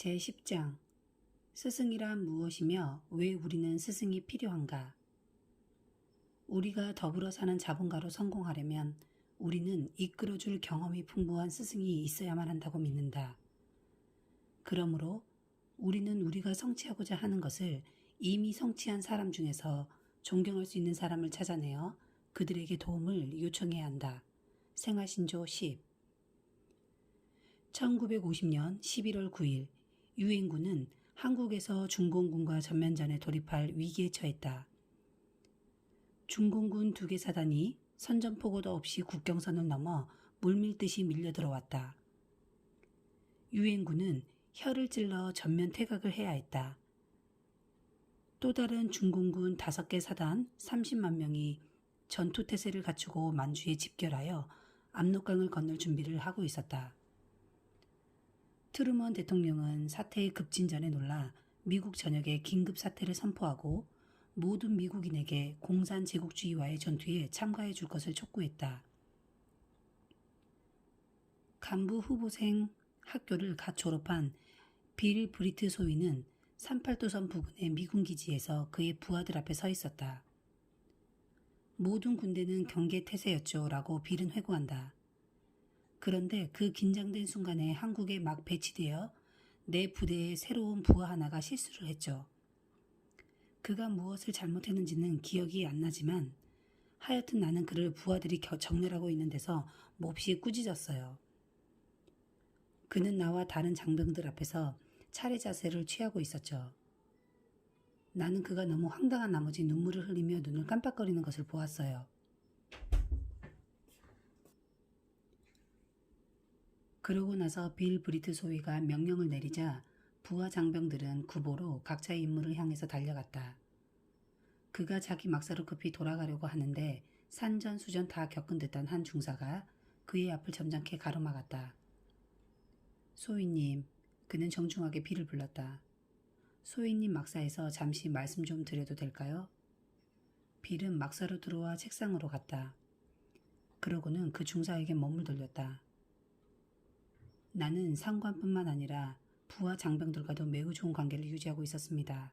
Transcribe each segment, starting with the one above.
제10장 스승이란 무엇이며 왜 우리는 스승이 필요한가? 우리가 더불어 사는 자본가로 성공하려면 우리는 이끌어줄 경험이 풍부한 스승이 있어야만 한다고 믿는다. 그러므로 우리는 우리가 성취하고자 하는 것을 이미 성취한 사람 중에서 존경할 수 있는 사람을 찾아내어 그들에게 도움을 요청해야 한다. 생활신조 10 1950년 11월 9일 유엔군은 한국에서 중공군과 전면전에 돌입할 위기에 처했다. 중공군 2개 사단이 선전포고도 없이 국경선을 넘어 물밀듯이 밀려들어왔다. 유엔군은 혀를 찔러 전면 퇴각을 해야 했다. 또 다른 중공군 5개 사단 30만 명이 전투태세를 갖추고 만주에 집결하여 압록강을 건널 준비를 하고 있었다. 트루먼 대통령은 사태의 급진전에 놀라 미국 전역에 긴급 사태를 선포하고 모든 미국인에게 공산 제국주의와의 전투에 참가해 줄 것을 촉구했다. 간부 후보생 학교를 갓 졸업한 빌 브리트 소위는 38도선 부근의 미군 기지에서 그의 부하들 앞에 서 있었다. 모든 군대는 경계태세였죠 라고 빌은 회고한다. 그런데 그 긴장된 순간에 한국에 막 배치되어 내 부대의 새로운 부하 하나가 실수를 했죠. 그가 무엇을 잘못했는지는 기억이 안 나지만 하여튼 나는 그를 부하들이 정렬하고 있는 데서 몹시 꾸짖었어요. 그는 나와 다른 장병들 앞에서 차례 자세를 취하고 있었죠. 나는 그가 너무 황당한 나머지 눈물을 흘리며 눈을 깜빡거리는 것을 보았어요. 그러고 나서 빌 브리트 소위가 명령을 내리자 부하 장병들은 구보로 각자의 임무를 향해서 달려갔다. 그가 자기 막사로 급히 돌아가려고 하는데 산전수전 다 겪은 듯한 한 중사가 그의 앞을 점잖게 가로막았다. 소위님, 그는 정중하게 빌을 불렀다. 소위님 막사에서 잠시 말씀 좀 드려도 될까요? 빌은 막사로 들어와 책상으로 갔다. 그러고는 그 중사에게 몸을 돌렸다. 나는 상관뿐만 아니라 부하 장병들과도 매우 좋은 관계를 유지하고 있었습니다.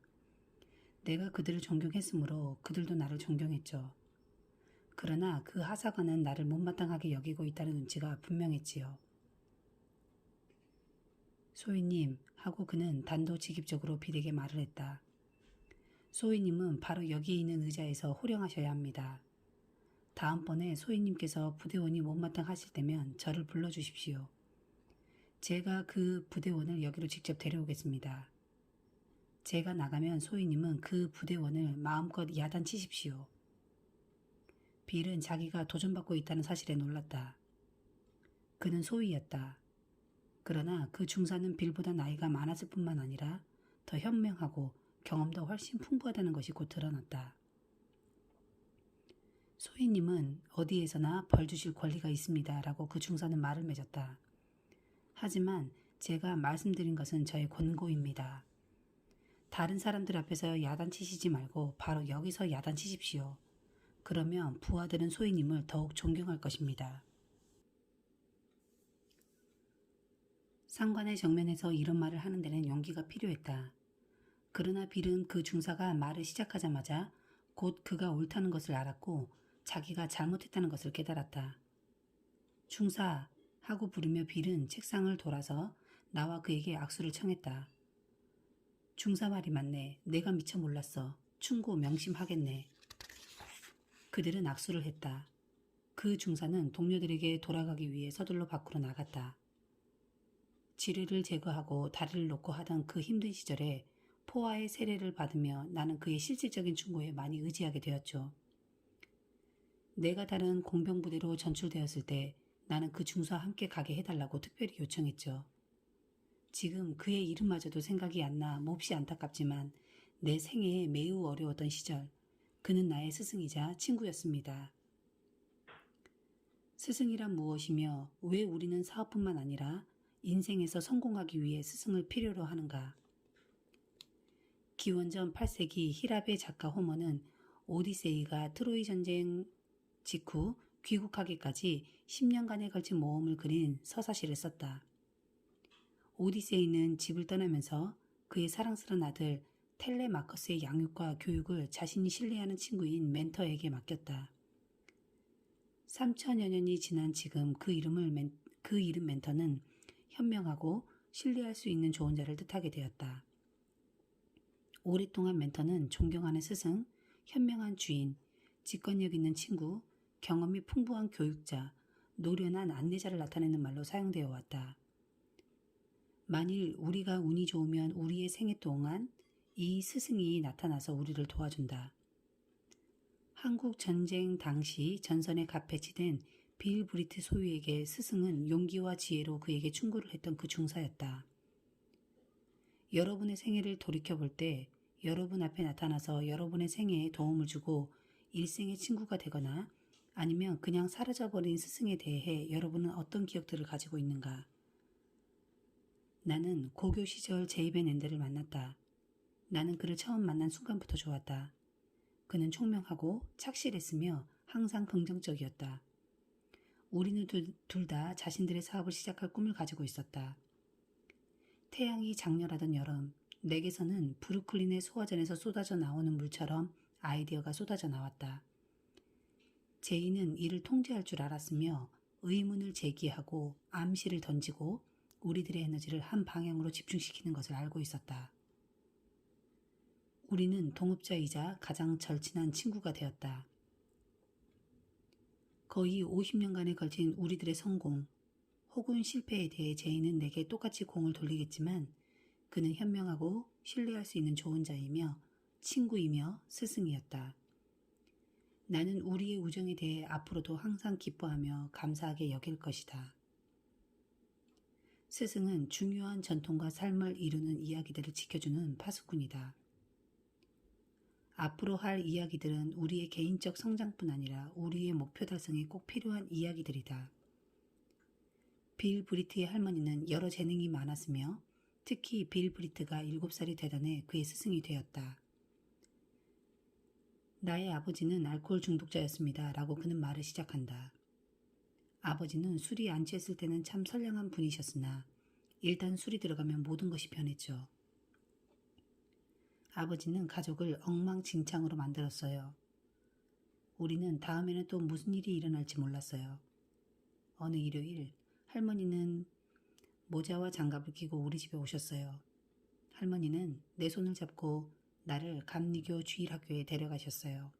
내가 그들을 존경했으므로 그들도 나를 존경했죠. 그러나 그 하사관은 나를 못마땅하게 여기고 있다는 눈치가 분명했지요. 소위님 하고 그는 단도직입적으로 빌에게 말을 했다. 소위님은 바로 여기에 있는 의자에서 호령하셔야 합니다. 다음번에 소위님께서 부대원이 못마땅하실 때면 저를 불러주십시오. 제가 그 부대원을 여기로 직접 데려오겠습니다. 제가 나가면 소위님은 그 부대원을 마음껏 야단치십시오. 빌은 자기가 도전받고 있다는 사실에 놀랐다. 그는 소위였다. 그러나 그 중사는 빌보다 나이가 많았을 뿐만 아니라 더 현명하고 경험도 훨씬 풍부하다는 것이 곧 드러났다. 소위님은 어디에서나 벌 주실 권리가 있습니다. 라고 그 중사는 말을 맺었다. 하지만 제가 말씀드린 것은 저의 권고입니다. 다른 사람들 앞에서 야단치시지 말고 바로 여기서 야단치십시오. 그러면 부하들은 소위님을 더욱 존경할 것입니다. 상관의 정면에서 이런 말을 하는 데는 용기가 필요했다. 그러나 빌은 그 중사가 말을 시작하자마자 곧 그가 옳다는 것을 알았고 자기가 잘못했다는 것을 깨달았다. 중사 하고 부르며 빌은 책상을 돌아서 나와 그에게 악수를 청했다. 중사 말이 맞네. 내가 미처 몰랐어. 충고 명심하겠네. 그들은 악수를 했다. 그 중사는 동료들에게 돌아가기 위해 서둘러 밖으로 나갔다. 지뢰를 제거하고 다리를 놓고 하던 그 힘든 시절에 포화의 세례를 받으며 나는 그의 실질적인 충고에 많이 의지하게 되었죠. 내가 다른 공병부대로 전출되었을 때 나는 그 중사와 함께 가게 해달라고 특별히 요청했죠. 지금 그의 이름마저도 생각이 안 나 몹시 안타깝지만 내 생애에 매우 어려웠던 시절 그는 나의 스승이자 친구였습니다. 스승이란 무엇이며 왜 우리는 사업뿐만 아니라 인생에서 성공하기 위해 스승을 필요로 하는가? 기원전 8세기 히랍의 작가 호머는 오디세이가 트로이 전쟁 직후 귀국하기까지 10년간에 걸친 모험을 그린 서사시를 썼다. 오디세이는 집을 떠나면서 그의 사랑스러운 아들 텔레마커스의 양육과 교육을 자신이 신뢰하는 친구인 멘터에게 맡겼다. 3천여 년이 지난 지금 그 이름 멘터는 현명하고 신뢰할 수 있는 조언자를 뜻하게 되었다. 오랫동안 멘터는 존경하는 스승, 현명한 주인, 직관력 있는 친구, 경험이 풍부한 교육자, 노련한 안내자를 나타내는 말로 사용되어 왔다. 만일 우리가 운이 좋으면 우리의 생애 동안 이 스승이 나타나서 우리를 도와준다. 한국 전쟁 당시 전선에 갓 배치된 빌 브리트 소유에게 스승은 용기와 지혜로 그에게 충고를 했던 그 중사였다. 여러분의 생애를 돌이켜볼 때 여러분 앞에 나타나서 여러분의 생애에 도움을 주고 일생의 친구가 되거나 아니면 그냥 사라져버린 스승에 대해 여러분은 어떤 기억들을 가지고 있는가? 나는 고교 시절 제이벤 앤델을 만났다. 나는 그를 처음 만난 순간부터 좋았다. 그는 총명하고 착실했으며 항상 긍정적이었다. 우리는 둘 다 자신들의 사업을 시작할 꿈을 가지고 있었다. 태양이 장렬하던 여름, 내게서는 브루클린의 소화전에서 쏟아져 나오는 물처럼 아이디어가 쏟아져 나왔다. 제이는 이를 통제할 줄 알았으며 의문을 제기하고 암시를 던지고 우리들의 에너지를 한 방향으로 집중시키는 것을 알고 있었다. 우리는 동업자이자 가장 절친한 친구가 되었다. 거의 50년간에 걸친 우리들의 성공 혹은 실패에 대해 제이는 내게 똑같이 공을 돌리겠지만 그는 현명하고 신뢰할 수 있는 조언자이며 친구이며 스승이었다. 나는 우리의 우정에 대해 앞으로도 항상 기뻐하며 감사하게 여길 것이다. 스승은 중요한 전통과 삶을 이루는 이야기들을 지켜주는 파수꾼이다. 앞으로 할 이야기들은 우리의 개인적 성장뿐 아니라 우리의 목표 달성에 꼭 필요한 이야기들이다. 빌 브리트의 할머니는 여러 재능이 많았으며 특히 빌 브리트가 7살이 되던 해 그의 스승이 되었다. 나의 아버지는 알코올 중독자였습니다. 라고 그는 말을 시작한다. 아버지는 술이 안 취했을 때는 참 선량한 분이셨으나 일단 술이 들어가면 모든 것이 변했죠. 아버지는 가족을 엉망진창으로 만들었어요. 우리는 다음에는 또 무슨 일이 일어날지 몰랐어요. 어느 일요일 할머니는 모자와 장갑을 끼고 우리 집에 오셨어요. 할머니는 내 손을 잡고 나를 감리교 주일학교에 데려가셨어요.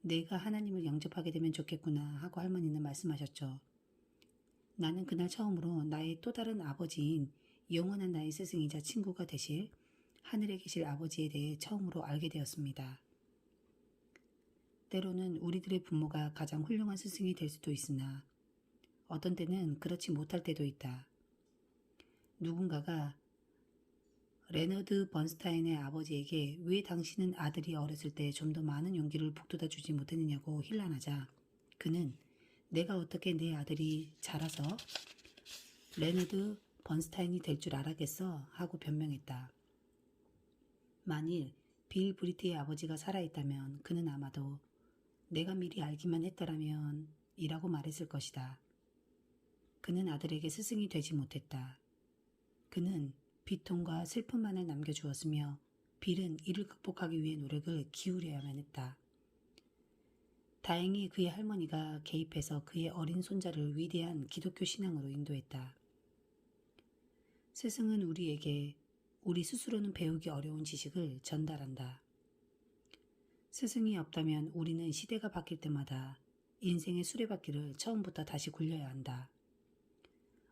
내가 하나님을 영접하게 되면 좋겠구나 하고 할머니는 말씀하셨죠. 나는 그날 처음으로 나의 또 다른 아버지인 영원한 나의 스승이자 친구가 되실 하늘에 계실 아버지에 대해 처음으로 알게 되었습니다. 때로는 우리들의 부모가 가장 훌륭한 스승이 될 수도 있으나 어떤 때는 그렇지 못할 때도 있다. 누군가가 레너드 번스타인의 아버지에게 왜 당신은 아들이 어렸을 때 좀 더 많은 용기를 북돋아 주지 못했느냐고 힐난하자 그는 내가 어떻게 내 아들이 자라서 레너드 번스타인이 될 줄 알았겠어 하고 변명했다. 만일 빌 브리트의 아버지가 살아있다면 그는 아마도 내가 미리 알기만 했더라면 이라고 말했을 것이다. 그는 아들에게 스승이 되지 못했다. 그는 비통과 슬픔만을 남겨주었으며 빌은 이를 극복하기 위해 노력을 기울여야만 했다. 다행히 그의 할머니가 개입해서 그의 어린 손자를 위대한 기독교 신앙으로 인도했다. 스승은 우리에게 우리 스스로는 배우기 어려운 지식을 전달한다. 스승이 없다면 우리는 시대가 바뀔 때마다 인생의 수레바퀴를 처음부터 다시 굴려야 한다.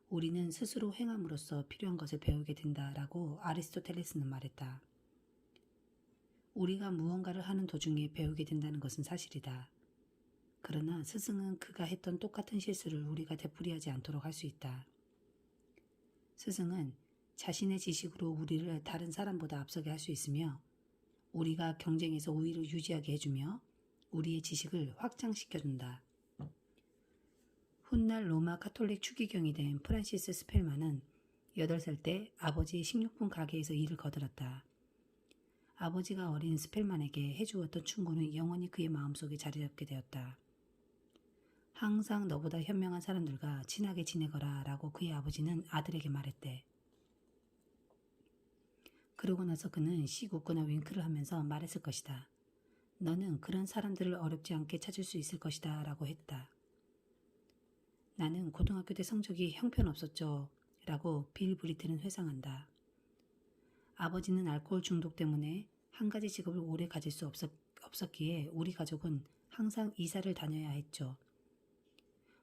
우리는 스스로 행함으로써 필요한 것을 배우게 된다라고 아리스토텔레스는 말했다. 우리가 무언가를 하는 도중에 배우게 된다는 것은 사실이다. 그러나 스승은 그가 했던 똑같은 실수를 우리가 되풀이하지 않도록 할 수 있다. 스승은 자신의 지식으로 우리를 다른 사람보다 앞서게 할 수 있으며 우리가 경쟁에서 우위를 유지하게 해주며 우리의 지식을 확장시켜준다. 훗날 로마 카톨릭 추기경이 된 프란시스 스펠만은 8살 때 아버지의 식료품 가게에서 일을 거들었다. 아버지가 어린 스펠만에게 해주었던 충고는 영원히 그의 마음속에 자리잡게 되었다. 항상 너보다 현명한 사람들과 친하게 지내거라 라고 그의 아버지는 아들에게 말했대. 그러고 나서 그는 씩 웃거나 윙크를 하면서 말했을 것이다. 너는 그런 사람들을 어렵지 않게 찾을 수 있을 것이다 라고 했다. 나는 고등학교 때 성적이 형편없었죠 라고 빌 브리트는 회상한다. 아버지는 알코올 중독 때문에 한 가지 직업을 오래 가질 수 없었기에 우리 가족은 항상 이사를 다녀야 했죠.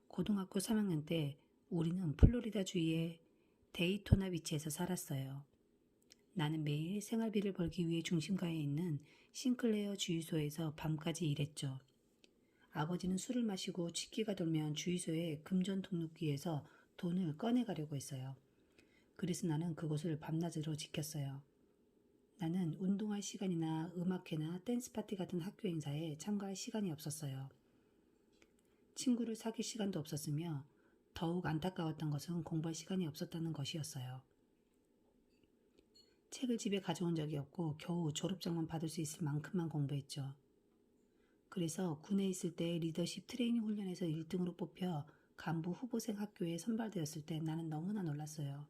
고등학교 3학년 때 우리는 플로리다 주의 데이토나 비치에서 살았어요. 나는 매일 생활비를 벌기 위해 중심가에 있는 싱클레어 주유소에서 밤까지 일했죠. 아버지는 술을 마시고 치기가 돌면 주유소의 금전 등록기에서 돈을 꺼내가려고 했어요. 그래서 나는 그곳을 밤낮으로 지켰어요. 나는 운동할 시간이나 음악회나 댄스 파티 같은 학교 행사에 참가할 시간이 없었어요. 친구를 사귈 시간도 없었으며 더욱 안타까웠던 것은 공부할 시간이 없었다는 것이었어요. 책을 집에 가져온 적이 없고 겨우 졸업장만 받을 수 있을 만큼만 공부했죠. 그래서 군에 있을 때 리더십 트레이닝 훈련에서 1등으로 뽑혀 간부 후보생 학교에 선발되었을 때 나는 너무나 놀랐어요.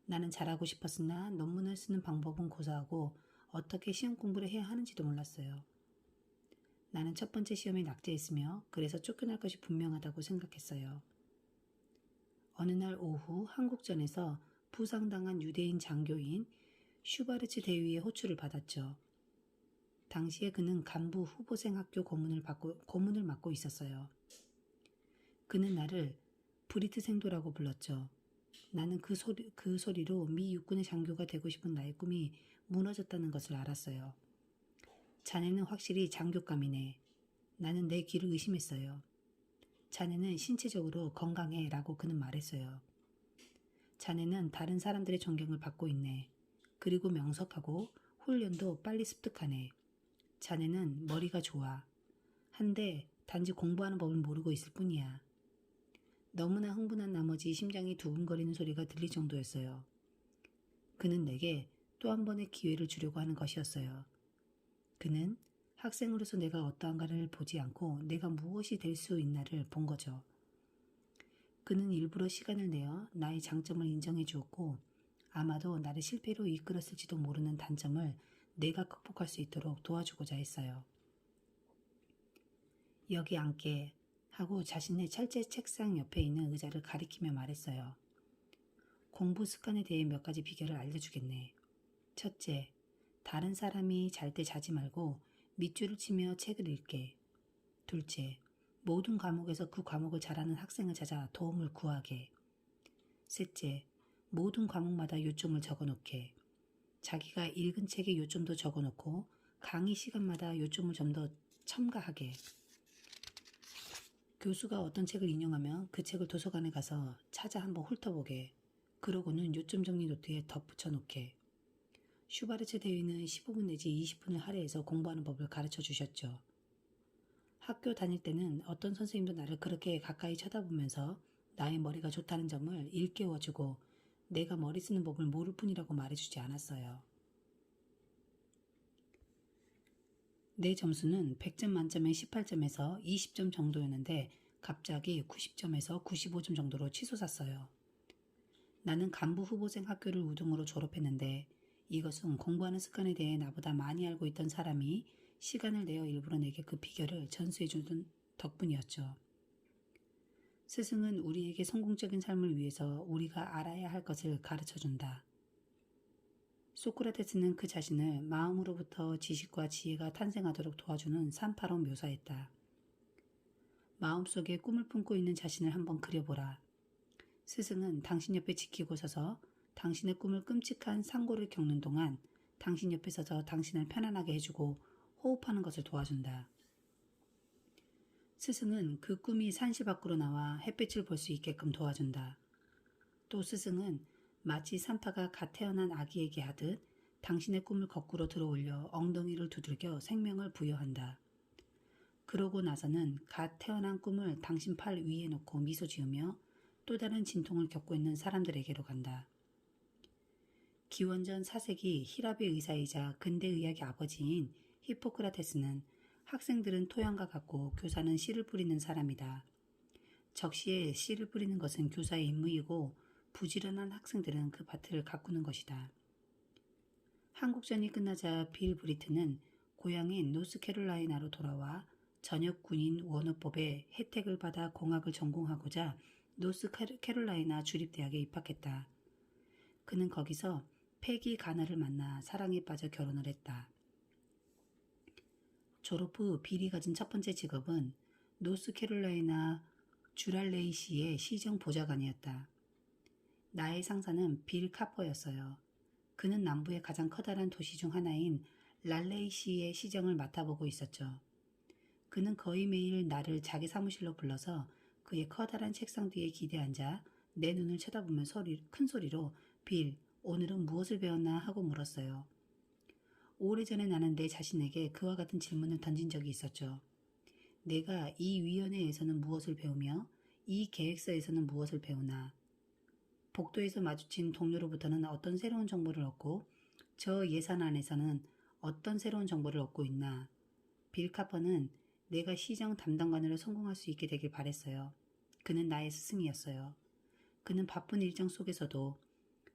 나는 잘하고 싶었으나 논문을 쓰는 방법은 고사하고 어떻게 시험 공부를 해야 하는지도 몰랐어요. 나는 첫 번째 시험에 낙제했으며 그래서 쫓겨날 것이 분명하다고 생각했어요. 어느 날 오후 한국전에서 부상당한 유대인 장교인 슈바르츠 대위의 호출을 받았죠. 당시에 그는 간부 후보생 학교 고문을 맡고 있었어요. 그는 나를 브리트 생도라고 불렀죠. 나는 그 소리로 미 육군의 장교가 되고 싶은 나의 꿈이 무너졌다는 것을 알았어요. 자네는 확실히 장교감이네. 나는 내 귀를 의심했어요. 자네는 신체적으로 건강해 라고 그는 말했어요. 자네는 다른 사람들의 존경을 받고 있네. 그리고 명석하고 훈련도 빨리 습득하네. 자네는 머리가 좋아. 한데 단지 공부하는 법을 모르고 있을 뿐이야. 너무나 흥분한 나머지 심장이 두근거리는 소리가 들릴 정도였어요. 그는 내게 또 한 번의 기회를 주려고 하는 것이었어요. 그는 학생으로서 내가 어떠한가를 보지 않고 내가 무엇이 될 수 있나를 본 거죠. 그는 일부러 시간을 내어 나의 장점을 인정해 주었고 아마도 나를 실패로 이끌었을지도 모르는 단점을 내가 극복할 수 있도록 도와주고자 했어요. 여기 앉게 하고 자신의 철제 책상 옆에 있는 의자를 가리키며 말했어요. 공부 습관에 대해 몇 가지 비결을 알려주겠네. 첫째, 다른 사람이 잘 때 자지 말고 밑줄을 치며 책을 읽게. 둘째, 모든 과목에서 그 과목을 잘하는 학생을 찾아 도움을 구하게. 셋째, 모든 과목마다 요점을 적어놓게. 자기가 읽은 책의 요점도 적어놓고 강의 시간마다 요점을 좀 더 첨가하게. 교수가 어떤 책을 인용하면 그 책을 도서관에 가서 찾아 한번 훑어보게. 그러고는 요점 정리 노트에 덧붙여 놓게. 슈바르츠 대위는 15분 내지 20분을 할애해서 공부하는 법을 가르쳐 주셨죠. 학교 다닐 때는 어떤 선생님도 나를 그렇게 가까이 쳐다보면서 나의 머리가 좋다는 점을 일깨워주고 내가 머리 쓰는 법을 모를 뿐이라고 말해주지 않았어요. 내 점수는 100점 만점에 18점에서 20점 정도였는데 갑자기 90점에서 95점 정도로 치솟았어요. 나는 간부 후보생 학교를 우등으로 졸업했는데 이것은 공부하는 습관에 대해 나보다 많이 알고 있던 사람이 시간을 내어 일부러 내게 그 비결을 전수해주던 덕분이었죠. 스승은 우리에게 성공적인 삶을 위해서 우리가 알아야 할 것을 가르쳐준다. 소크라테스는 그 자신을 마음으로부터 지식과 지혜가 탄생하도록 도와주는 산파로 묘사했다. 마음속에 꿈을 품고 있는 자신을 한번 그려보라. 스승은 당신 옆에 지키고 서서 당신의 꿈을 끔찍한 상고를 겪는 동안 당신 옆에 서서 당신을 편안하게 해주고 호흡하는 것을 도와준다. 스승은 그 꿈이 산실 밖으로 나와 햇빛을 볼 수 있게끔 도와준다. 또 스승은 마치 산파가 갓 태어난 아기에게 하듯 당신의 꿈을 거꾸로 들어올려 엉덩이를 두들겨 생명을 부여한다. 그러고 나서는 갓 태어난 꿈을 당신 팔 위에 놓고 미소 지으며 또 다른 진통을 겪고 있는 사람들에게로 간다. 기원전 4세기 히랍의 의사이자 근대의학의 아버지인 히포크라테스는 학생들은 토양과 같고 교사는 씨를 뿌리는 사람이다. 적시에 씨를 뿌리는 것은 교사의 임무이고 부지런한 학생들은 그 밭을 가꾸는 것이다. 한국전이 끝나자 빌 브리트는 고향인 노스캐롤라이나로 돌아와 전역 군인 원호법의 혜택을 받아 공학을 전공하고자 노스캐롤라이나 주립대학에 입학했다. 그는 거기서 패기 가너를 만나 사랑에 빠져 결혼을 했다. 졸업 후 빌이 가진 첫 번째 직업은 노스캐롤라이나 주랄레이시의 시정 보좌관이었다. 나의 상사는 빌 카퍼였어요. 그는 남부의 가장 커다란 도시 중 하나인 랄레이시의 시정을 맡아보고 있었죠. 그는 거의 매일 나를 자기 사무실로 불러서 그의 커다란 책상 뒤에 기대 앉아 내 눈을 쳐다보며 큰 소리로 빌, 오늘은 무엇을 배웠나 하고 물었어요. 오래전에 나는 내 자신에게 그와 같은 질문을 던진 적이 있었죠. 내가 이 위원회에서는 무엇을 배우며 이 계획서에서는 무엇을 배우나. 복도에서 마주친 동료로부터는 어떤 새로운 정보를 얻고 저 예산안에서는 어떤 새로운 정보를 얻고 있나. 빌 카퍼는 내가 시정 담당관으로 성공할 수 있게 되길 바랬어요. 그는 나의 스승이었어요. 그는 바쁜 일정 속에서도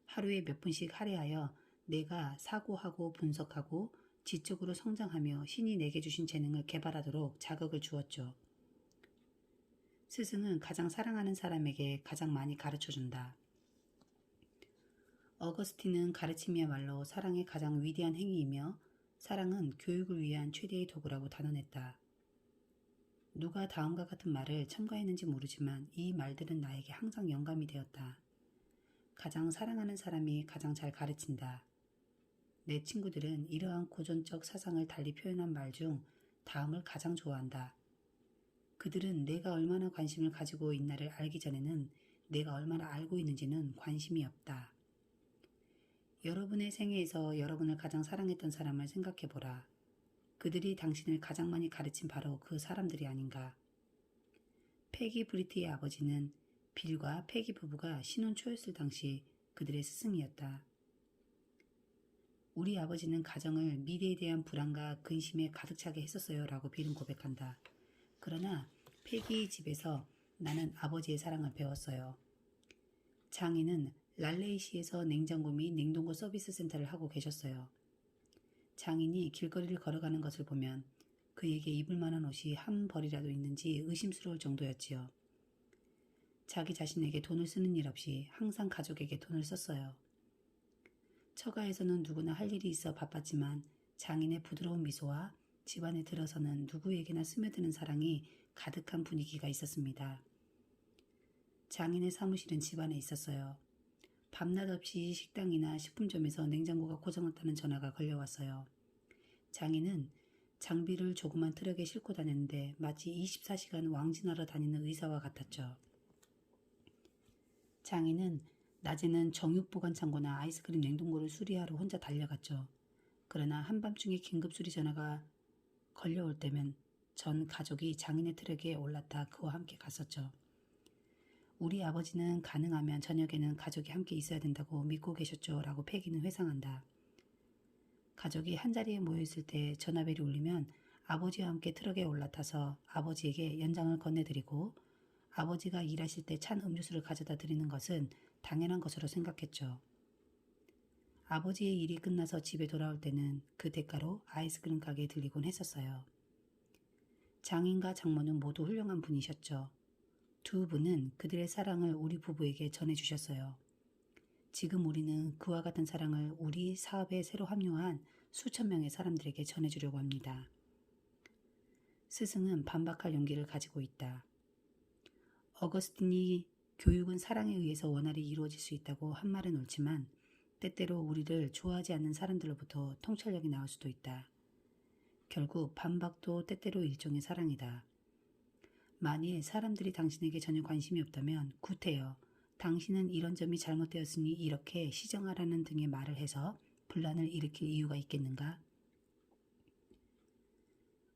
하루에 몇 분씩 할애하여 내가 사고하고 분석하고 지적으로 성장하며 신이 내게 주신 재능을 개발하도록 자극을 주었죠. 스승은 가장 사랑하는 사람에게 가장 많이 가르쳐준다. 어거스틴은 가르침이야말로 사랑의 가장 위대한 행위이며 사랑은 교육을 위한 최대의 도구라고 단언했다. 누가 다음과 같은 말을 첨가했는지 모르지만 이 말들은 나에게 항상 영감이 되었다. 가장 사랑하는 사람이 가장 잘 가르친다. 내 친구들은 이러한 고전적 사상을 달리 표현한 말 중 다음을 가장 좋아한다. 그들은 내가 얼마나 관심을 가지고 있나를 알기 전에는 내가 얼마나 알고 있는지는 관심이 없다. 여러분의 생애에서 여러분을 가장 사랑했던 사람을 생각해보라. 그들이 당신을 가장 많이 가르친 바로 그 사람들이 아닌가. 패기 브리트의 아버지는 빌과 패기 부부가 신혼 초였을 당시 그들의 스승이었다. 우리 아버지는 가정을 미래에 대한 불안과 근심에 가득 차게 했었어요 라고 빌은 고백한다. 그러나 패기의 집에서 나는 아버지의 사랑을 배웠어요. 장인은 랄레이시에서 냉장고 및 냉동고 서비스 센터를 하고 계셨어요. 장인이 길거리를 걸어가는 것을 보면 그에게 입을 만한 옷이 한 벌이라도 있는지 의심스러울 정도였지요. 자기 자신에게 돈을 쓰는 일 없이 항상 가족에게 돈을 썼어요. 처가에서는 누구나 할 일이 있어 바빴지만 장인의 부드러운 미소와 집안에 들어서는 누구에게나 스며드는 사랑이 가득한 분위기가 있었습니다. 장인의 사무실은 집안에 있었어요. 밤낮 없이 식당이나 식품점에서 냉장고가 고장났다는 전화가 걸려왔어요. 장인은 장비를 조그만 트럭에 싣고 다녔는데 마치 24시간 왕진하러 다니는 의사와 같았죠. 장인은 낮에는 정육보관창고나 아이스크림 냉동고를 수리하러 혼자 달려갔죠. 그러나 한밤중에 긴급수리 전화가 걸려올 때면 전 가족이 장인의 트럭에 올랐다 그와 함께 갔었죠. 우리 아버지는 가능하면 저녁에는 가족이 함께 있어야 된다고 믿고 계셨죠 라고 패기는 회상한다. 가족이 한자리에 모여있을 때 전화벨이 울리면 아버지와 함께 트럭에 올라타서 아버지에게 연장을 건네드리고 아버지가 일하실 때 찬 음료수를 가져다 드리는 것은 당연한 것으로 생각했죠. 아버지의 일이 끝나서 집에 돌아올 때는 그 대가로 아이스크림 가게에 들리곤 했었어요. 장인과 장모는 모두 훌륭한 분이셨죠. 두 분은 그들의 사랑을 우리 부부에게 전해주셨어요. 지금 우리는 그와 같은 사랑을 우리 사업에 새로 합류한 수천 명의 사람들에게 전해주려고 합니다. 스승은 반박할 용기를 가지고 있다. 어거스틴이 교육은 사랑에 의해서 원활히 이루어질 수 있다고 한 말은 옳지만 때때로 우리를 좋아하지 않는 사람들로부터 통찰력이 나올 수도 있다. 결국 반박도 때때로 일종의 사랑이다. 만일 사람들이 당신에게 전혀 관심이 없다면 굿해요. 당신은 이런 점이 잘못되었으니 이렇게 시정하라는 등의 말을 해서 분란을 일으킬 이유가 있겠는가?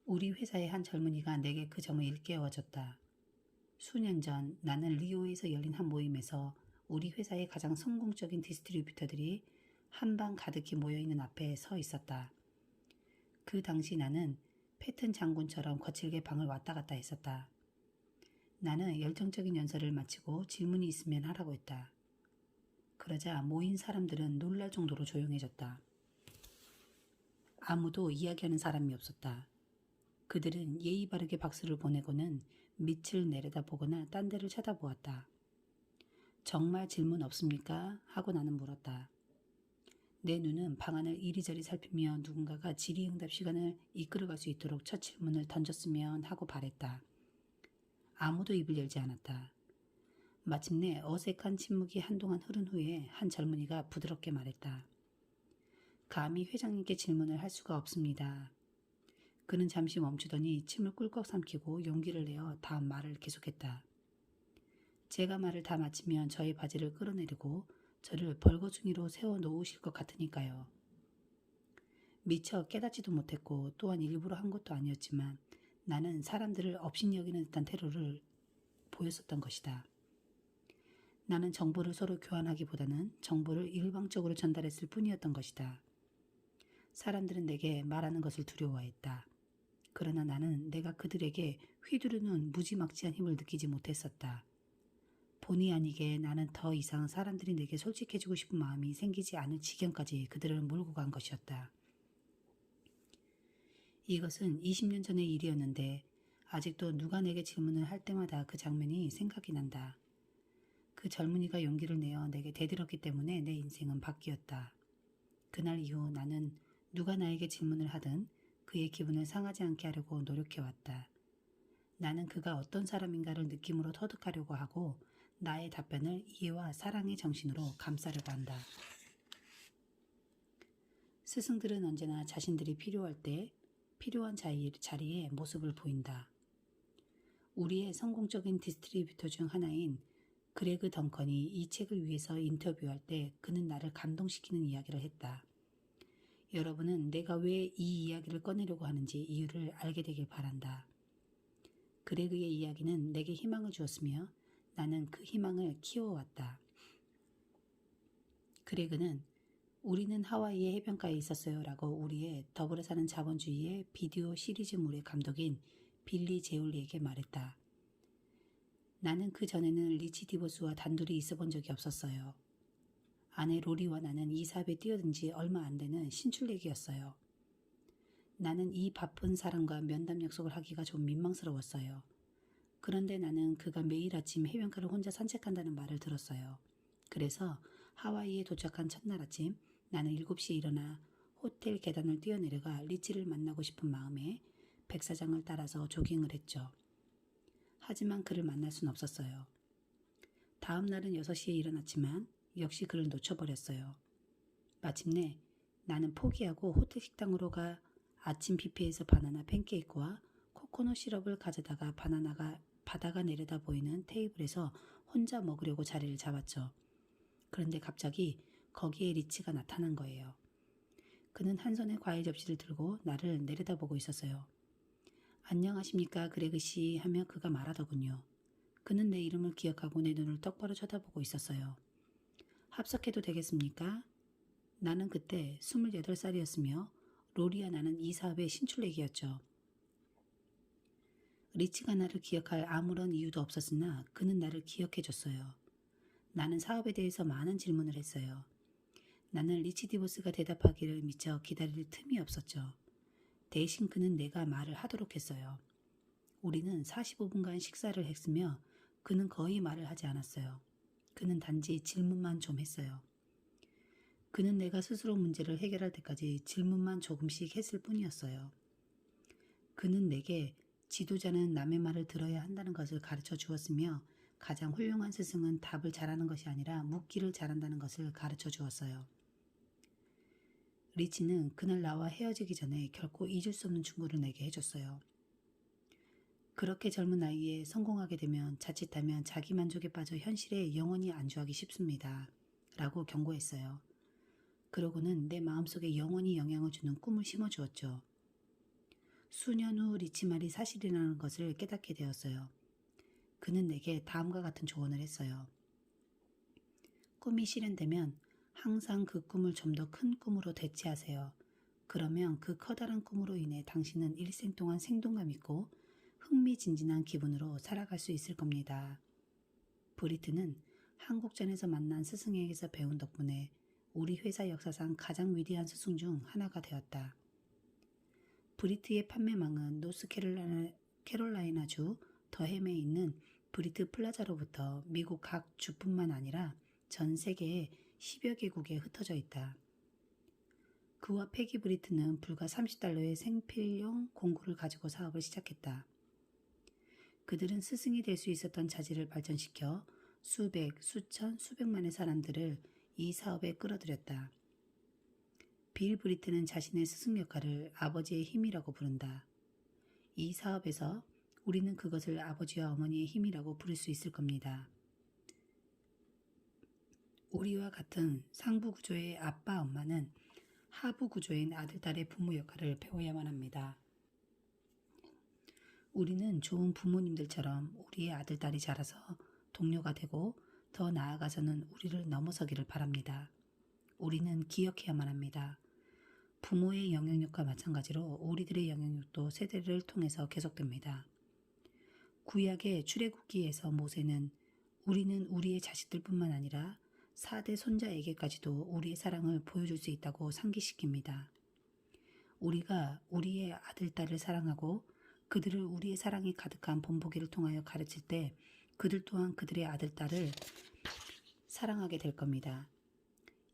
우리 회사의 한 젊은이가 내게 그 점을 일깨워줬다. 수년 전 나는 리오에서 열린 한 모임에서 우리 회사의 가장 성공적인 디스트리뷰터들이 한방 가득히 모여있는 앞에 서 있었다. 그 당시 나는 패튼 장군처럼 거칠게 방을 왔다 갔다 했었다. 나는 열정적인 연설을 마치고 질문이 있으면 하라고 했다. 그러자 모인 사람들은 놀랄 정도로 조용해졌다. 아무도 이야기하는 사람이 없었다. 그들은 예의 바르게 박수를 보내고는 밑을 내려다보거나 딴 데를 쳐다보았다. 정말 질문 없습니까? 하고 나는 물었다. 내 눈은 방안을 이리저리 살피며 누군가가 질의응답 시간을 이끌어갈 수 있도록 첫 질문을 던졌으면 하고 바랬다. 아무도 입을 열지 않았다. 마침내 어색한 침묵이 한동안 흐른 후에 한 젊은이가 부드럽게 말했다. 감히 회장님께 질문을 할 수가 없습니다. 그는 잠시 멈추더니 침을 꿀꺽 삼키고 용기를 내어 다음 말을 계속했다. 제가 말을 다 마치면 저의 바지를 끌어내리고 저를 벌거숭이로 세워놓으실 것 같으니까요. 미처 깨닫지도 못했고 또한 일부러 한 것도 아니었지만 나는 사람들을 업신여기는 듯한 태도를 보였었던 것이다. 나는 정보를 서로 교환하기보다는 정보를 일방적으로 전달했을 뿐이었던 것이다. 사람들은 내게 말하는 것을 두려워했다. 그러나 나는 내가 그들에게 휘두르는 무지막지한 힘을 느끼지 못했었다. 본의 아니게 나는 더 이상 사람들이 내게 솔직해지고 싶은 마음이 생기지 않을 지경까지 그들을 몰고 간 것이었다. 이것은 20년 전의 일이었는데 아직도 누가 내게 질문을 할 때마다 그 장면이 생각이 난다. 그 젊은이가 용기를 내어 내게 대들었기 때문에 내 인생은 바뀌었다. 그날 이후 나는 누가 나에게 질문을 하든 그의 기분을 상하지 않게 하려고 노력해왔다. 나는 그가 어떤 사람인가를 느낌으로 터득하려고 하고 나의 답변을 이해와 사랑의 정신으로 감싸려고 한다. 스승들은 언제나 자신들이 필요할 때 필요한 자리에 모습을 보인다. 우리의 성공적인 디스트리뷰터 중 하나인 그레그 덩컨이 이 책을 위해서 인터뷰할 때 그는 나를 감동시키는 이야기를 했다. 여러분은 내가 왜 이 이야기를 꺼내려고 하는지 이유를 알게 되길 바란다. 그레그의 이야기는 내게 희망을 주었으며 나는 그 희망을 키워왔다. 그레그는 우리는 하와이의 해변가에 있었어요 라고 우리의 더불어 사는 자본주의의 비디오 시리즈물의 감독인 빌리 제올리에게 말했다. 나는 그 전에는 리치 디보스와 단둘이 있어 본 적이 없었어요. 아내 로리와 나는 이 사업에 뛰어든 지 얼마 안 되는 신출내기였어요. 나는 이 바쁜 사람과 면담 약속을 하기가 좀 민망스러웠어요. 그런데 나는 그가 매일 아침 해변가를 혼자 산책한다는 말을 들었어요. 그래서 하와이에 도착한 첫날 아침 나는 7시에 일어나 호텔 계단을 뛰어내려가 리치를 만나고 싶은 마음에 백사장을 따라서 조깅을 했죠. 하지만 그를 만날 순 없었어요. 다음 날은 6시에 일어났지만 역시 그를 놓쳐버렸어요. 마침내 나는 포기하고 호텔 식당으로 가 아침 뷔페에서 바나나 팬케이크와 코코넛 시럽을 가져다가 바다가 내려다 보이는 테이블에서 혼자 먹으려고 자리를 잡았죠. 그런데 갑자기 거기에 리치가 나타난 거예요. 그는 한 손에 과일 접시를 들고 나를 내려다보고 있었어요. 안녕하십니까 그레그 씨 하며 그가 말하더군요. 그는 내 이름을 기억하고 내 눈을 똑바로 쳐다보고 있었어요. 합석해도 되겠습니까? 나는 그때 28살이었으며 로리와 나는 이 사업의 신출내기였죠. 리치가 나를 기억할 아무런 이유도 없었으나 그는 나를 기억해줬어요. 나는 사업에 대해서 많은 질문을 했어요. 나는 리치 디보스가 대답하기를 미처 기다릴 틈이 없었죠. 대신 그는 내가 말을 하도록 했어요. 우리는 45분간 식사를 했으며 그는 거의 말을 하지 않았어요. 그는 단지 질문만 좀 했어요. 그는 내가 스스로 문제를 해결할 때까지 질문만 조금씩 했을 뿐이었어요. 그는 내게 지도자는 남의 말을 들어야 한다는 것을 가르쳐 주었으며 가장 훌륭한 스승은 답을 잘하는 것이 아니라 묻기를 잘한다는 것을 가르쳐 주었어요. 리치는 그날 나와 헤어지기 전에 결코 잊을 수 없는 충고를 내게 해줬어요. 그렇게 젊은 나이에 성공하게 되면 자칫하면 자기 만족에 빠져 현실에 영원히 안주하기 쉽습니다. 라고 경고했어요. 그러고는 내 마음속에 영원히 영향을 주는 꿈을 심어주었죠. 수년 후 리치 말이 사실이라는 것을 깨닫게 되었어요. 그는 내게 다음과 같은 조언을 했어요. 꿈이 실현되면 항상 그 꿈을 좀 더 큰 꿈으로 대체하세요. 그러면 그 커다란 꿈으로 인해 당신은 일생 동안 생동감 있고 흥미진진한 기분으로 살아갈 수 있을 겁니다. 브리트는 한국전에서 만난 스승에게서 배운 덕분에 우리 회사 역사상 가장 위대한 스승 중 하나가 되었다. 브리트의 판매망은 노스캐롤라이나주 더햄에 있는 브리트 플라자로부터 미국 각 주뿐만 아니라 전 세계의 10여 개국에 흩어져 있다. 그와 패기 브리트는 불과 $30의 생필용 공구를 가지고 사업을 시작했다. 그들은 스승이 될 수 있었던 자질을 발전시켜 수백, 수천, 수백만의 사람들을 이 사업에 끌어들였다. 빌 브리트는 자신의 스승 역할을 아버지의 힘이라고 부른다. 이 사업에서 우리는 그것을 아버지와 어머니의 힘이라고 부를 수 있을 겁니다. 우리와 같은 상부 구조의 아빠, 엄마는 하부 구조인 아들, 딸의 부모 역할을 배워야만 합니다. 우리는 좋은 부모님들처럼 우리의 아들, 딸이 자라서 동료가 되고 더 나아가서는 우리를 넘어서기를 바랍니다. 우리는 기억해야만 합니다. 부모의 영향력과 마찬가지로 우리들의 영향력도 세대를 통해서 계속됩니다. 구약의 출애굽기에서 모세는 우리는 우리의 자식들뿐만 아니라 4대 손자에게까지도 우리의 사랑을 보여줄 수 있다고 상기시킵니다. 우리가 우리의 아들, 딸을 사랑하고 그들을 우리의 사랑이 가득한 본보기를 통하여 가르칠 때 그들 또한 그들의 아들, 딸을 사랑하게 될 겁니다.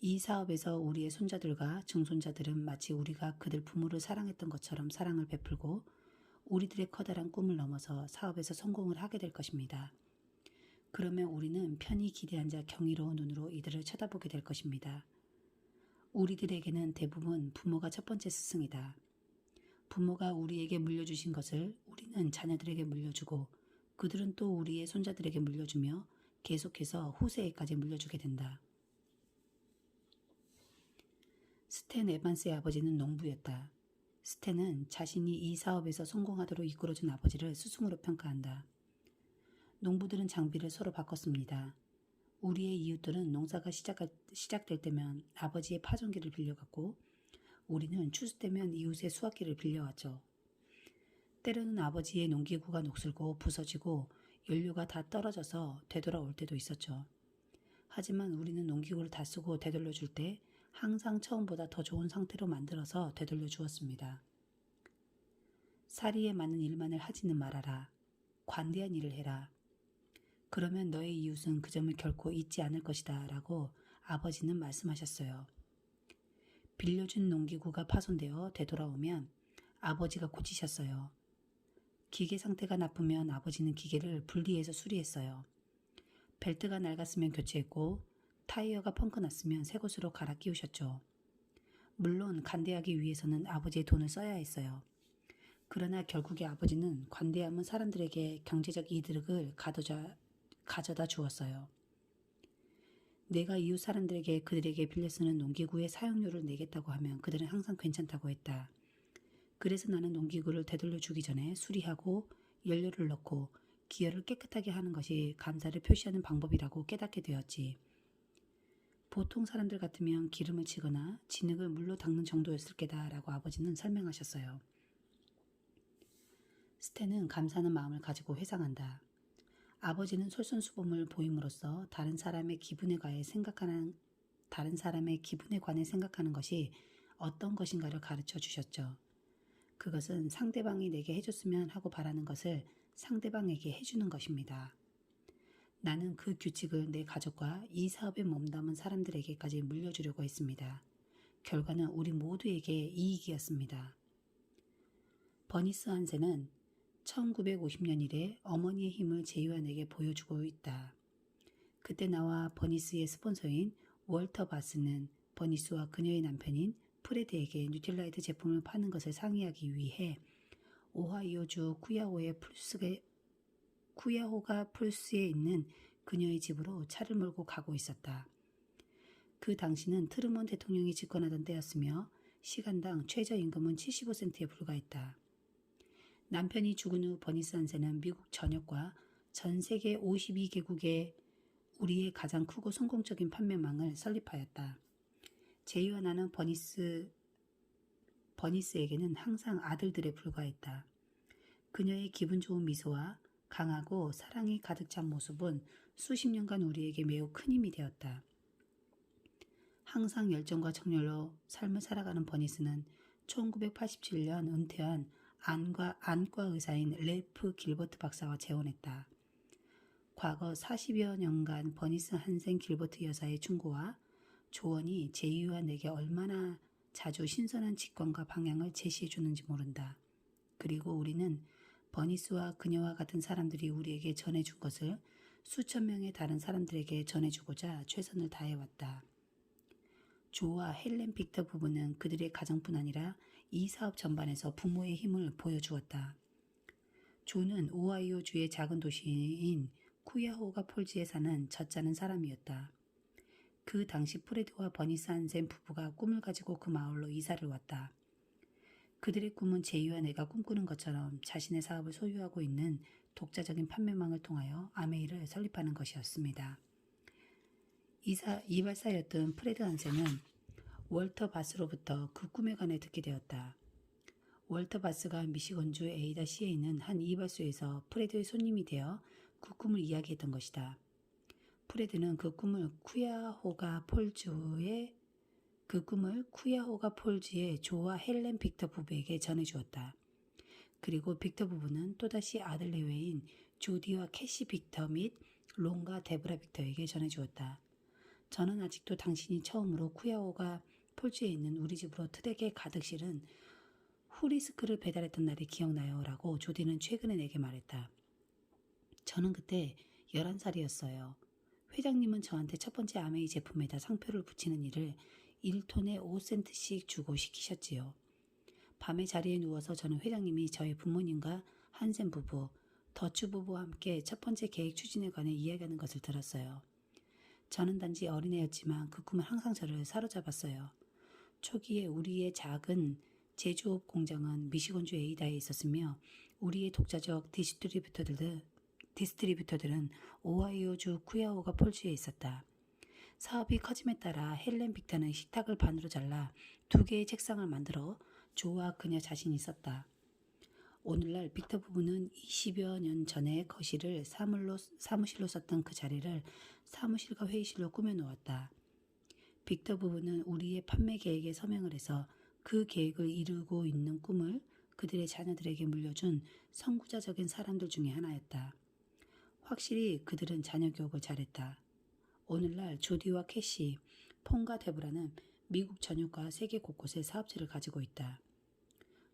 이 사업에서 우리의 손자들과 증손자들은 마치 우리가 그들 부모를 사랑했던 것처럼 사랑을 베풀고 우리들의 커다란 꿈을 넘어서 사업에서 성공을 하게 될 것입니다. 그러면 우리는 편히 기대한 자 경이로운 눈으로 이들을 쳐다보게 될 것입니다. 우리들에게는 대부분 부모가 첫 번째 스승이다. 부모가 우리에게 물려주신 것을 우리는 자녀들에게 물려주고 그들은 또 우리의 손자들에게 물려주며 계속해서 후세에까지 물려주게 된다. 스탠 에반스의 아버지는 농부였다. 스탠은 자신이 이 사업에서 성공하도록 이끌어준 아버지를 스승으로 평가한다. 농부들은 장비를 서로 바꿨습니다. 우리의 이웃들은 농사가 시작될 때면 아버지의 파종기를 빌려갔고 우리는 추수되면 이웃의 수확기를 빌려왔죠. 때로는 아버지의 농기구가 녹슬고 부서지고 연료가 다 떨어져서 되돌아올 때도 있었죠. 하지만 우리는 농기구를 다 쓰고 되돌려 줄 때 항상 처음보다 더 좋은 상태로 만들어서 되돌려 주었습니다. 사리에 맞는 일만을 하지는 말아라. 관대한 일을 해라. 그러면 너의 이웃은 그 점을 결코 잊지 않을 것이다 라고 아버지는 말씀하셨어요. 빌려준 농기구가 파손되어 되돌아오면 아버지가 고치셨어요. 기계 상태가 나쁘면 아버지는 기계를 분리해서 수리했어요. 벨트가 낡았으면 교체했고 타이어가 펑크 났으면 새 것으로 갈아 끼우셨죠. 물론 관대하기 위해서는 아버지의 돈을 써야 했어요. 그러나 결국에 아버지는 관대함은 사람들에게 경제적 이득을 가져다 주었어요. 내가 이웃 사람들에게 그들에게 빌려 쓰는 농기구의 사용료를 내겠다고 하면 그들은 항상 괜찮다고 했다. 그래서 나는 농기구를 되돌려 주기 전에 수리하고 연료를 넣고 기어를 깨끗하게 하는 것이 감사를 표시하는 방법이라고 깨닫게 되었지. 보통 사람들 같으면 기름을 치거나 진흙을 물로 닦는 정도였을 게다 라고 아버지는 설명하셨어요. 스탠은 감사하는 마음을 가지고 회상한다. 아버지는 솔선수범을 보임으로써 다른 사람의 기분에 관해 생각하는 것이 어떤 것인가를 가르쳐 주셨죠. 그것은 상대방이 내게 해줬으면 하고 바라는 것을 상대방에게 해주는 것입니다. 나는 그 규칙을 내 가족과 이 사업에 몸담은 사람들에게까지 물려주려고 했습니다. 결과는 우리 모두에게 이익이었습니다. 버니스 한센은 1950년 이래 어머니의 힘을 제이와 내게 보여주고 있다. 그때 나와 버니스의 스폰서인 월터 바스는 버니스와 그녀의 남편인 프레드에게 뉴틸라이트 제품을 파는 것을 상의하기 위해 오하이오주 쿠야호가 풀스에 있는 그녀의 집으로 차를 몰고 가고 있었다. 그 당시는 트루먼 대통령이 집권하던 때였으며 시간당 최저임금은 75센트에 불과했다. 남편이 죽은 후 버니스 한센은 미국 전역과 전 세계 52개국에 우리의 가장 크고 성공적인 판매망을 설립하였다. 제이와 나는 버니스에게는 항상 아들들에 불과했다. 그녀의 기분 좋은 미소와 강하고 사랑이 가득 찬 모습은 수십 년간 우리에게 매우 큰 힘이 되었다. 항상 열정과 정열로 삶을 살아가는 버니스는 1987년 은퇴한 안과 의사인 래프 길버트 박사와 재혼했다. 과거 40여 년간 버니스 한센 길버트 여사의 충고와 조언이 제이와 내게 얼마나 자주 신선한 직관과 방향을 제시해 주는지 모른다. 그리고 우리는 버니스와 그녀와 같은 사람들이 우리에게 전해준 것을 수천 명의 다른 사람들에게 전해주고자 최선을 다해왔다. 조와 헬렌 빅터 부부는 그들의 가정뿐 아니라 이 사업 전반에서 부모의 힘을 보여주었다. 조는 오하이오주의 작은 도시인 쿠야호가 폴즈에 사는 젖잖은 사람이었다. 그 당시 프레드와 버니스 한센 부부가 꿈을 가지고 그 마을로 이사를 왔다. 그들의 꿈은 제이와 내가 꿈꾸는 것처럼 자신의 사업을 소유하고 있는 독자적인 판매망을 통하여 아메이를 설립하는 것이었습니다. 이발사였던 프레드 한센은 월터 바스로부터 그 꿈에 관해 듣게 되었다. 월터 바스가 미시건주 에이다시에 있는 한 이발소에서 프레드의 손님이 되어 그 꿈을 이야기했던 것이다. 프레드는 그 꿈을 쿠야호가 폴즈의 조와 헬렌 빅터 부부에게 전해주었다. 그리고 빅터 부부는 또다시 아들 내외인 조디와 캐시 빅터 및 론과 데브라 빅터에게 전해주었다. 저는 아직도 당신이 처음으로 쿠야호가 폴즈에 있는 우리 집으로 트럭에 가득 실은 후리스크를 배달했던 날이 기억나요 라고 조디는 최근에 내게 말했다. 저는 그때 11살이었어요. 회장님은 저한테 첫 번째 아메이 제품에다 상표를 붙이는 일을 1톤에 5센트씩 주고 시키셨지요. 밤에 자리에 누워서 저는 회장님이 저희 부모님과 한센 부부, 더추 부부와 함께 첫 번째 계획 추진에 관해 이야기하는 것을 들었어요. 저는 단지 어린애였지만 그 꿈은 항상 저를 사로잡았어요. 초기에 우리의 작은 제조업 공장은 미시건주 에이다에 있었으며 우리의 독자적 디스트리뷰터들은 오하이오주 쿠야호가 폴즈에 있었다. 사업이 커짐에 따라 헬렌 빅터는 식탁을 반으로 잘라 2개의 책상을 만들어 조와 그녀 자신이 썼다. 오늘날 빅터 부부는 20여 년 전에 거실을 사무실로 썼던 그 자리를 사무실과 회의실로 꾸며놓았다. 빅터 부부는 우리의 판매 계획에 서명을 해서 그 계획을 이루고 있는 꿈을 그들의 자녀들에게 물려준 선구자적인 사람들 중에 하나였다. 확실히 그들은 자녀 교육을 잘했다. 오늘날 조디와 캐시, 폰과 데브라는 미국 전역과 세계 곳곳에 사업체를 가지고 있다.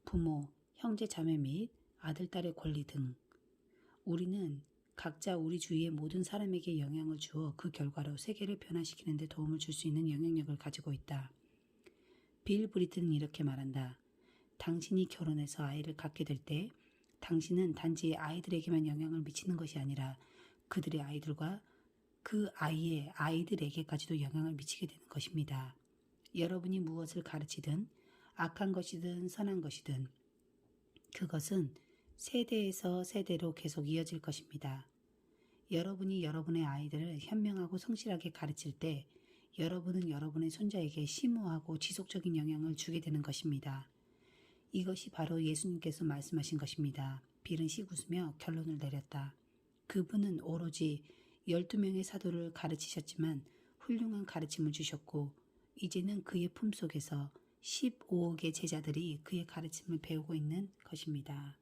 부모, 형제 자매 및 아들, 딸의 권리 등 우리는 각자 우리 주위의 모든 사람에게 영향을 주어 그 결과로 세계를 변화시키는 데 도움을 줄 수 있는 영향력을 가지고 있다. 빌 브리튼은 이렇게 말한다. 당신이 결혼해서 아이를 갖게 될 때 당신은 단지 아이들에게만 영향을 미치는 것이 아니라 그들의 아이들과 그 아이의 아이들에게까지도 영향을 미치게 되는 것입니다. 여러분이 무엇을 가르치든 악한 것이든 선한 것이든 그것은 세대에서 세대로 계속 이어질 것입니다. 여러분이 여러분의 아이들을 현명하고 성실하게 가르칠 때 여러분은 여러분의 손자에게 심오하고 지속적인 영향을 주게 되는 것입니다. 이것이 바로 예수님께서 말씀하신 것입니다. 빌은 씩 웃으며 결론을 내렸다. 그분은 오로지 12명의 사도를 가르치셨지만 훌륭한 가르침을 주셨고 이제는 그의 품속에서 15억의 제자들이 그의 가르침을 배우고 있는 것입니다.